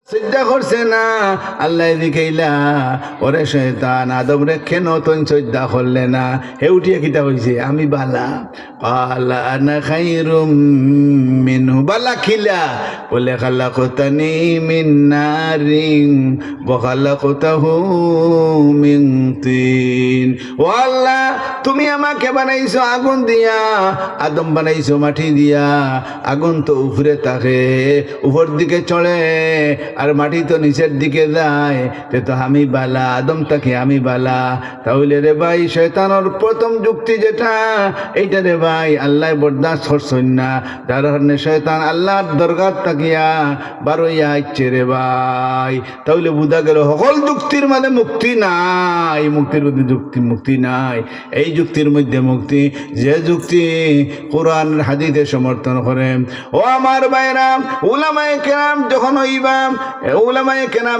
সিদ্ধা করছে না আল্লাহ দিকেইলা ওরে শয়তান আদম রে কেন তুই সজ্জা করলে না হে উঠিয়া কিতা হইছে আমি বালা আলা আনা খাইরুম মিনহু বালা খিলা বলে খালাকতানি মিন নারিন ওয়া খালাকতাহু মিন তিন ও আল্লাহ তুমি আমাকে বানাইছো আগুন দিয়া আদম বানাইছো মাটি দিয়া আগুন তো উপরে থাকে উপর দিকে চলে আর মাটি তো নিচের দিকে যায় তো আমি বালা আদম তাকে আমি বালা তাহলে রে ভাই শয়তানের প্রথম যুক্তি যেটা এইটা রে ভাই আল্লাহ বরদাস্ত করছেন না যার কারণে শয়তান আল্লাহর দরগার তাকিয়া বারোইয়া ইচ্ছে রে ভাই তাহলে বুঝা গেল সকল যুক্তির মধ্যে মুক্তি নাই মুক্তির মধ্যে মুক্তি নাই এই যুক্তির মধ্যে মুক্তি যে যুক্তি কোরআন হাদিসে সমর্থন করে ও আমার ভাইরা উলামায়ে কেরাম যখন হইবা উলামায়ে কেরাম